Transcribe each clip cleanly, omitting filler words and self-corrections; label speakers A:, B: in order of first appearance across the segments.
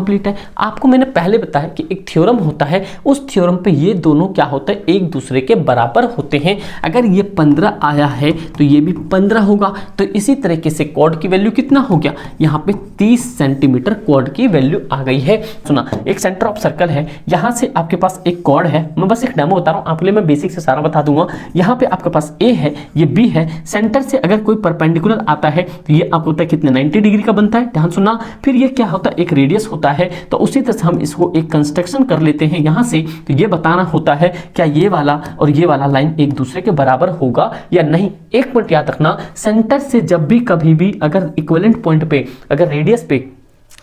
A: Complete है। आपको मैंने पहले बताया कि एक थ्योरम होता है, उस थ्योरम पे ये दोनों क्या होता है, एक दूसरे के बराबर होते हैं। अगर ये 15 आया है तो ये भी 15 होगा। तो इसी तरीके से कॉर्ड की वैल्यू कितना हो गया, यहाँ पे 30 सेंटीमीटर कॉर्ड की वैल्यू आ गई है। सुना, एक सेंटर ऑफ सर्कल है, यहाँ से आपके पास एक कॉर्ड है, मैं बस एक डेमो बता रहा हूँ आपके लिए, मैं बेसिक से सारा बता दूंगा। यहाँ पे आपके पास ए है, ये बी है, सेंटर से अगर कोई परपेंडिकुलर आता है तो ये आपको होता है कितने 90 डिग्री का बनता है, ध्यान सुनना। फिर ये क्या होता है, एक रेडियस होता है। तो उसी तरह से हम इसको एक कंस्ट्रक्शन कर लेते हैं यहाँ से। तो ये बताना होता है क्या ये वाला और ये वाला लाइन एक दूसरे के बराबर होगा या नहीं। एक पॉइंट याद रखना, सेंटर से जब भी कभी भी अगर इक्विवेलेंट पॉइंट पे अगर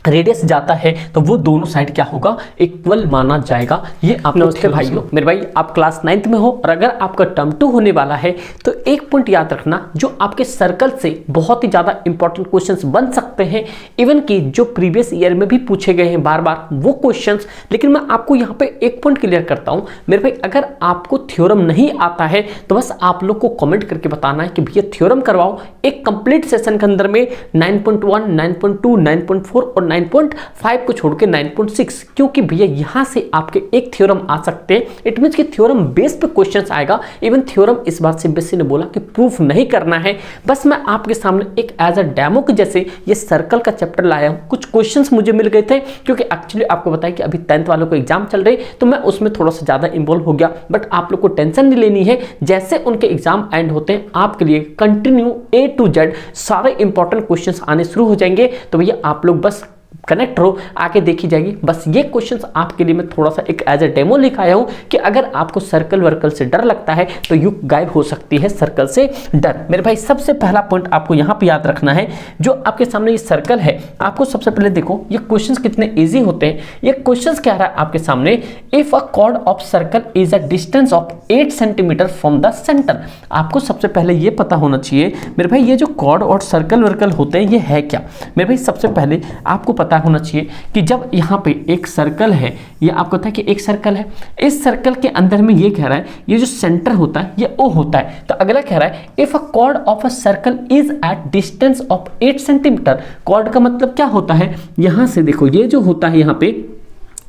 A: रेडियस जाता है तो वो दोनों साइड क्या होगा, इक्वल माना जाएगा। ये आप नमस्ते भाइयों, मेरे भाई आप क्लास 9th में हो और अगर आपका टर्म 2 होने वाला है तो एक पॉइंट याद रखना, जो आपके सर्कल से बहुत ही ज्यादा इंपॉर्टेंट क्वेश्चंस बन सकते हैं, इवन कि जो प्रीवियस ईयर में भी पूछे गए हैं बार बार वो क्वेश्चंस। लेकिन मैं आपको यहाँ पे एक पॉइंट क्लियर करता हूँ मेरे भाई, अगर आपको थ्योरम नहीं आता है तो बस आप लोग को कमेंट करके बताना है कि भैया थ्योरम करवाओ। एक कंप्लीट सेशन के अंदर में 9.1, 9.2, 9.4 और 9.5 को छोड़ के 9.6, क्योंकि भैया यहां से आपके एक थ्योरम आ सकते हैं। इट मींस कि थ्योरम बेस पे क्वेश्चंस आएगा। इवन थ्योरम इस बात से बेसिक ने बोला कि प्रूफ नहीं करना है, बस मैं आपके सामने एक एज अ डेमो के जैसे ये सर्कल का चैप्टर लाया हूं। कुछ क्वेश्चंस मुझे मिल गए थे, क्योंकि एक्चुअली आपको बताया कि अभी 10th वालों को एग्जाम चल रहे तो मैं उसमें थोड़ा सा ज्यादा इन्वॉल्व हो गया। बट आप लोग को टेंशन नहीं लेनी है, जैसे उनके एग्जाम एंड होते हैं आपके लिए कंटिन्यू A to Z सारे इंपॉर्टेंट क्वेश्चंस आने शुरू हो जाएंगे। तो भैया आप लोग बस कनेक्ट रहो, आके देखी जाएगी। बस ये क्वेश्चंस आपके लिए मैं थोड़ा सा एक एज ए डेमो लिखा आया हूं कि अगर आपको सर्कल वर्कल से डर लगता है तो यू गायब हो सकती है सर्कल से डर। मेरे भाई सबसे पहला पॉइंट आपको यहां पे याद रखना है, जो आपके सामने ये सर्कल है, आपको सबसे पहले देखो ये क्वेश्चंस कितने इजी होते हैं। ये क्वेश्चंस क्या रहा है आपके सामने, if a chord of circle is a distance of 8 centimetre from the centre. आपको सबसे पहले ये पता होना चाहिए मेरे भाई, ये जो कॉर्ड और सर्कल वर्कल होते हैं ये है क्या। मेरे भाई सबसे पहले आपको पता होना चाहिए कि जब यहाँ पे एक सर्कल है, ये आपको पता है कि एक सर्कल है, इस सर्कल के अंदर में ये कह रहा है ये जो सेंटर होता है ये O होता है। तो अगला कह रहा है if a chord of a circle is at distance of 8 centimetre. Chord का मतलब क्या होता है, यहां से देखो ये जो होता है यहाँ पे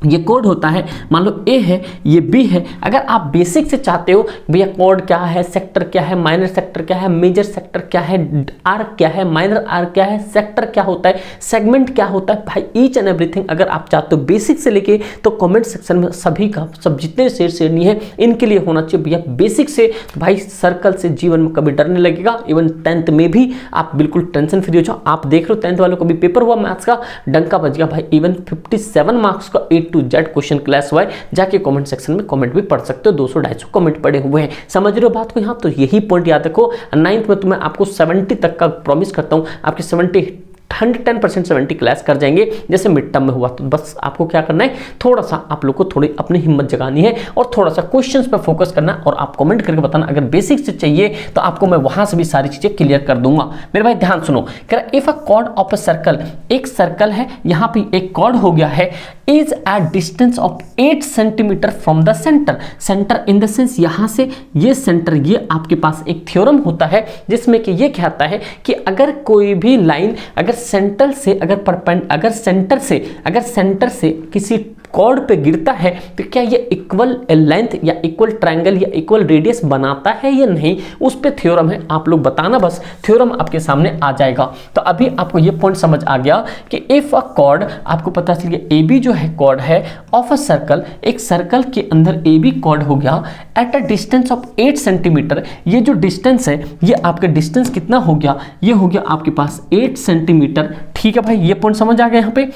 A: ये कोड होता है, मान लो ए है ये बी है। अगर आप बेसिक से चाहते हो भैया कोड क्या है, सेक्टर क्या है, माइनर सेक्टर क्या है, मेजर सेक्टर क्या है, आर्क क्या है, माइनर आर्क क्या है, सेक्टर क्या होता है, सेगमेंट क्या होता है, भाई ईच एंड एवरीथिंग अगर आप चाहते हो बेसिक से लेके तो कमेंट सेक्शन में सभी का सब जितने शेयर नहीं है इनके लिए होना चाहिए भैया बेसिक से। तो भाई सर्कल से जीवन में कभी डर नहीं लगेगा। इवन 10th में भी आप बिल्कुल टेंशन फ्री हो जाओ। आप देख रहे हो 10th वालों को भी पेपर हुआ मैथ्स का, डंका बज गया भाई। इवन 57 मार्क्स का A to Z question class हुआ है, जाके कमेंट सेक्शन में कमेंट भी पढ़ सकते हो। 200-250 कमेंट पड़े हुए हैं, समझ रहे हो बात को। यहाँ तो यही पॉइंट याद रखो। 9th में तो मैं आपको 70 तक का प्रॉमिस करता हूँ, आपके 110% 70 क्लास कर जाएंगे जैसे मिड टर्म में हुआ। तो बस आपको क्या करना है, थोड़ा सा आप लोग को थोड़ी अपनी हिम्मत जगानी है और थोड़ा सा क्वेश्चंस पे फोकस करना है। और आप कमेंट करके बताना अगर बेसिक से चाहिए तो आपको मैं वहां से भी सारी चीजें क्लियर कर दूंगा। मेरे भाई ध्यान सुनो, if a chord of a circle, एक सर्कल है, यहाँ पे एक कॉर्ड हो गया है, is at distance of 8 centimetre from the centre. Centre in the sense यहाँ से ये सेंटर, ये आपके पास एक थ्योरम होता है जिसमें कि ये कहता है कि अगर कोई भी लाइन अगर सेंटर से किसी कॉर्ड पे गिरता है तो क्या ये इक्वल लेंथ या इक्वल ट्रायंगल या इक्वल रेडियस बनाता है या नहीं, उस पे थ्योरम है। आप लोग बताना, बस थ्योरम आपके सामने आ जाएगा। तो अभी आपको ये पॉइंट समझ आ गया कि इफ अ कॉर्ड, आपको पता चल गया ए बी जो है कॉर्ड है ऑफ अ सर्कल, एक सर्कल के अंदर ए बी कॉर्ड हो गया at a distance of 8 centimetre. ये जो डिस्टेंस है ये आपका डिस्टेंस कितना हो गया, ये हो गया आपके पास 8 सेंटीमीटर। ठीक है भाई, ये पॉइंट समझ आ गया यहाँ पे।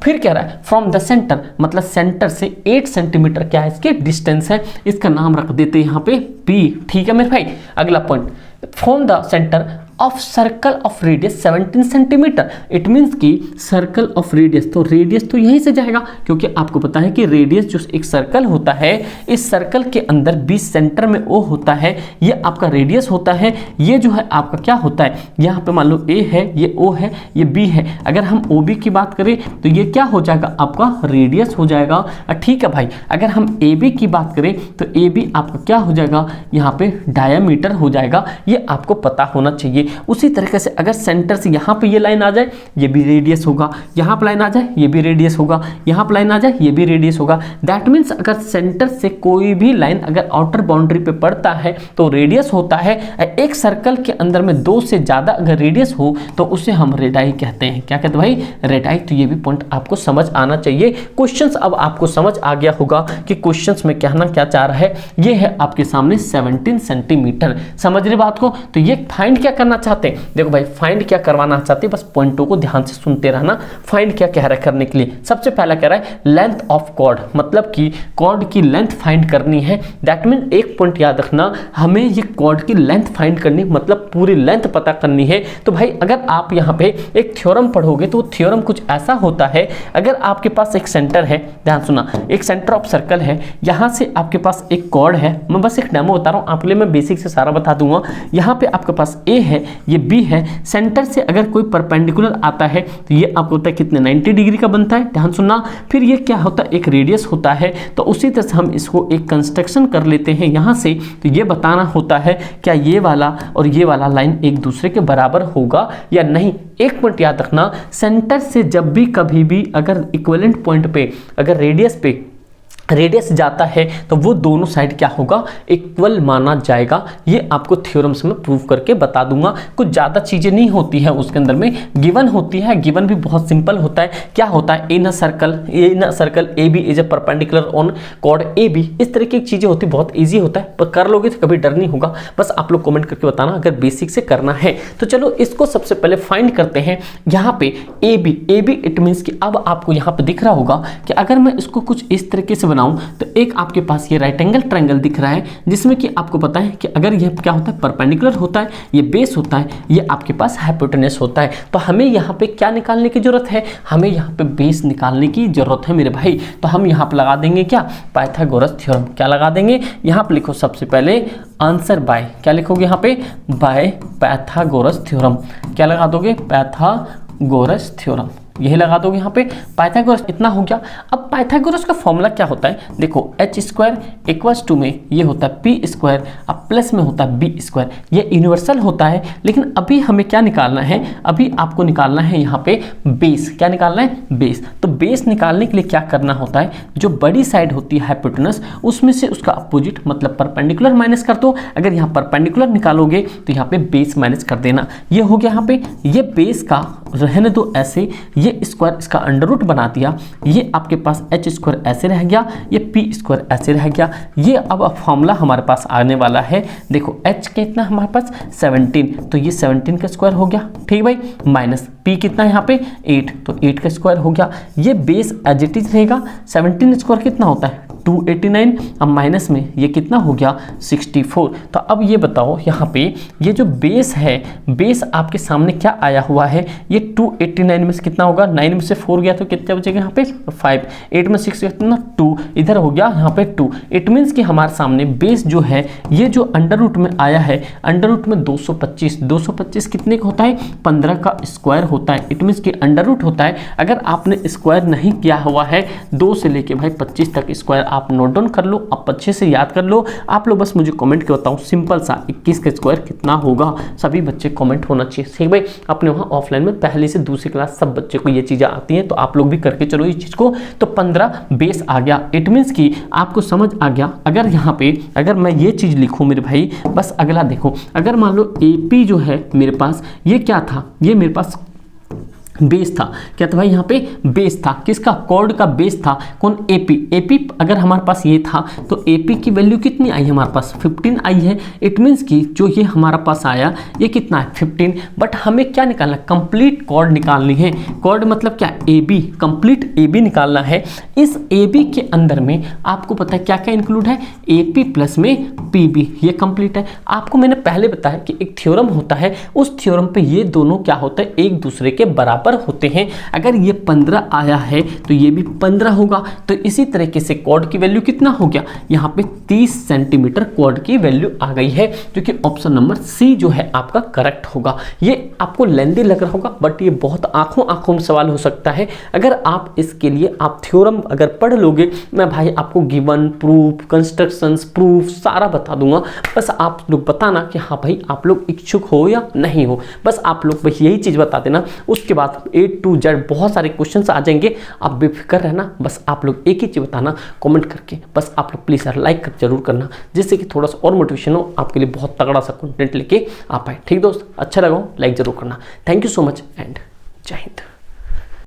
A: फिर कह रहा है फ्रॉम द सेंटर, मतलब सेंटर से 8 सेंटीमीटर क्या है इसके डिस्टेंस है, इसका नाम रख देते हैं यहाँ पे P। ठीक है मेरे भाई, अगला point, from the centre of circle of radius 17 centimetre. It means कि सर्कल ऑफ रेडियस, तो रेडियस तो यहीं से जाएगा क्योंकि आपको पता है कि रेडियस जो एक सर्कल होता है, इस सर्कल के अंदर 20 सेंटर में O होता है, ये आपका रेडियस होता है। ये जो है आपका क्या होता है, यहाँ पे मान लो A है, ये O है, ये B है। अगर हम OB की बात करें तो ये क्या हो जाएगा, आपका रेडियस हो जाएगा। ठीक है भाई, अगर हम AB की बात करें तो AB आपका क्या हो जाएगा, यहाँ पे डायामीटर हो जाएगा। ये आपको पता होना चाहिए। उसी तरीके से अगर सेंटर से यहाँ पे ये लाइन आ जाए ये भी रेडियस होगा, यहाँ पे लाइन आ जाए ये भी रेडियस होगा, यहाँ पे लाइन आ जाए ये भी रेडियस होगा। दैट मीन्स अगर सेंटर से कोई भी लाइन अगर आउटर बाउंड्री पे पड़ता है तो रेडियस होता है। एक सर्कल के अंदर में 2 से ज़्यादा अगर रेडियस हो तो उसे हम रेडाई कहते हैं। क्या कहते हैं भाई? रेडाई। तो ये भी पॉइंट आपको समझ आना चाहिए। क्वेश्चंस अब आपको समझ आ गया होगा कि क्वेश्चंस में कहना क्या चाह रहा है। ये है आपके सामने 17 सेंटीमीटर। समझ रहे बात को? तो ये फाइंड क्या करना चाहते हैं? देखो भाई फाइंड क्या करवाना चाहते हैं, बस पॉइंटों को ध्यान से सुनते रहना। फाइंड क्या कह रहा है करने के लिए? सबसे पहला कह रहा है लेंथ ऑफ कॉर्ड, मतलब कि कॉर्ड की लेंथ फाइंड करनी है। दैट मीन एक पॉइंट याद रखना, हमें ये कॉर्ड की लेंथ फाइंड करनी, मतलब पूरी लेंथ पता करनी है। तो भाई अगर आप यहाँ पे एक थ्योरम पढ़ोगे तो थ्योरम कुछ ऐसा होता है, अगर आपके पास एक सेंटर है, ध्यान सुना, एक सेंटर ऑफ सर्कल है, यहाँ से आपके पास एक कॉर्ड है। मैं बस एक डेमो बता रहा हूँ आपके लिए, मैं बेसिक से सारा बता दूंगा। यहाँ पे आपके पास ए है, ये बी है। सेंटर से अगर कोई परपेंडिकुलर आता है तो ये आपको होता है कितने 90 डिग्री का बनता है। ध्यान सुनना। फिर ये क्या होता है? एक रेडियस होता है। तो उसी तरह से हम इसको एक कंस्ट्रक्शन कर लेते हैं यहाँ से। तो ये बताना होता है क्या ये वाला और ये वाला लाइन एक दूसरे के बराबर होगा या नहीं। एक पॉइंट याद रखना, सेंटर से जब भी कभी भी अगर इक्विवेलेंट पॉइंट पे अगर रेडियस जाता है तो वो दोनों साइड क्या होगा? इक्वल माना जाएगा। ये आपको थ्योरम्स में प्रूव करके बता दूंगा। कुछ ज़्यादा चीज़ें नहीं होती है उसके अंदर में, गिवन होती है। गिवन भी बहुत सिंपल होता है। क्या होता है? In a circle A B is a perpendicular on chord A B. इस तरह की चीज़ें होती, बहुत ईजी होता है, पर कर लोगे तो कभी डर नहीं होगा। बस आप लोग कॉमेंट करके बताना अगर बेसिक से करना है। तो चलो इसको सबसे पहले फाइंड करते हैं। यहाँ पे ए बी इट मीन्स कि अब आपको यहाँ पे दिख रहा होगा कि अगर मैं इसको कुछ इस तरीके से तो एक आपके पास ये राइट एंगल ट्रायंगल दिख रहा है, जिसमें कि आपको पता है कि अगर ये क्या होता है? परपेंडिकुलर होता है, ये बेस होता है, ये आपके पास हाइपोटेनस होता है। तो हमें यहाँ पे क्या निकालने की जरूरत है? हमें यहाँ पे बेस निकालने की जरूरत है मेरे भाई। तो हम यहाँ पे लगा देंगे क्या? Pythagoras theorem. क्या लगा देंगे? यहाँ पे लिखो सबसे पहले आंसर बाय, क्या लिखोगे यहाँ पे? By Pythagoras theorem. क्या लगा दोगे? पाइथागोरस थ्योरम, यही लगा दोगे यहाँ पे। पाइथागोरस इतना हो गया। अब पाइथागोरस का फॉर्मूला क्या होता है? देखो h स्क्वायर इक्वल्स टू में ये होता है p स्क्वायर, अब प्लस में होता है b स्क्वायर। ये यूनिवर्सल होता है। लेकिन अभी हमें क्या निकालना है? अभी आपको निकालना है यहाँ पे बेस। क्या निकालना है? बेस। तो बेस निकालने के लिए क्या करना होता है? जो बड़ी साइड होती है हाइपोटेनस, उसमें से उसका अपोजिट मतलब परपेंडिकुलर माइनस कर दो। अगर यहाँ परपेंडिकुलर निकालोगे तो यहाँ पे बेस माइनस कर देना। ये हो गया यहाँ पे। ये बेस का रहने दो ऐसे, ये स्क्वायर इसका अंडर रूट बना दिया। ये आपके पास h स्क्वायर ऐसे रह गया, ये p स्क्वायर ऐसे रह गया। ये अब फॉर्मूला हमारे पास आने वाला है। देखो h कितना हमारे पास 17, तो ये 17 का स्क्वायर हो गया, ठीक भाई, माइनस p कितना यहाँ पे 8, तो 8 का स्क्वायर हो गया। ये बेस एज इट इज रहेगा। 17 स्क्वायर कितना होता है? 289। अब माइनस में ये कितना हो गया? 64। तो अब ये बताओ यहाँ पे ये जो बेस है, बेस आपके सामने क्या आया हुआ है? ये 289 में से कितना होगा? 9 में से 4 गया तो कितना बचेगा यहाँ पे? 5। 8 में 6 कितना? 2। इधर हो गया यहाँ पे 2। इट मीन्स कि हमारे सामने बेस जो है, ये जो अंडर रूट में आया है, अंडर रूट में 225 कितने का होता है? 15 का स्क्वायर होता है। इट मीन्स कि अंडर रूट होता है। अगर आपने स्क्वायर नहीं किया हुआ है 2 से लेके भाई 25 तक स्क्वायर आप नोट डाउन कर लो, आप अच्छे से याद कर लो। आप लोग बस मुझे कमेंट के बताओ सिंपल सा 21 का स्क्वायर कितना होगा? सभी बच्चे कमेंट होना चाहिए, ठीक भाई। अपने वहाँ ऑफलाइन में पहली से दूसरी क्लास सब बच्चे को ये चीज़ें आती हैं, तो आप लोग भी करके चलो इस चीज़ को। तो 15 बेस आ गया। इट मीन्स कि आपको समझ आ गया। अगर यहाँ पे अगर मैं ये चीज़ लिखूँ मेरे भाई, बस अगला देखो, अगर मान लो AP जो है मेरे पास, ये क्या था? ये मेरे पास बेस था। क्या था भाई? यहाँ पे बेस था। किसका? कॉर्ड का बेस था। कौन? AP अगर हमारे पास ये था तो AP की वैल्यू कितनी आई हमारे पास? 15 आई है। इट मीन्स कि जो ये हमारा पास आया ये कितना है? 15। बट हमें क्या निकालना है? कंप्लीट कॉर्ड निकालनी है। कॉर्ड मतलब क्या? AB, कंप्लीट AB निकालना है। इस AB के अंदर में आपको पता है क्या क्या इंक्लूड है? AP प्लस में PB, ये कंप्लीट है। आपको मैंने पहले बताया कि एक थ्योरम होता है, उस थ्योरम पे ये दोनों क्या होता है? एक दूसरे के बराबर बराबर होते हैं। अगर ये 15 आया है तो ये भी 15 होगा। तो इसी तरीके से कॉर्ड की वैल्यू कितना हो गया, यहाँ पे 30 सेंटीमीटर कॉर्ड की वैल्यू आ गई है, जो कि ऑप्शन नंबर सी जो है आपका करेक्ट होगा। ये आपको लेंदी लग रहा होगा बट ये बहुत आंखों में सवाल हो सकता है। अगर आप इसके लिए आप थ्योरम अगर पढ़ लोगे, मैं भाई आपको गिवन, प्रूफ, कंस्ट्रक्शंस, प्रूफ सारा बता दूंगा। बस आप लोग बताना कि हाँ भाई आप लोग इच्छुक हो या नहीं हो, बस आप लोग बस यही चीज़ बता देना। उसके बाद A to Z बहुत सारे क्वेश्चंस आ जाएंगे, आप बेफिक्र रहना। बस आप लोग एक ही चीज़ बताना कमेंट करके, बस आप लोग प्लीज़ यार लाइक जरूर करना, जिससे कि थोड़ा सा और मोटिवेशन हो, आपके लिए बहुत तगड़ा सा कंटेंट लेके आ पाए। ठीक दोस्त, अच्छा लगा हो लाइक जरूर करना। Thank you so much and जय हिंद।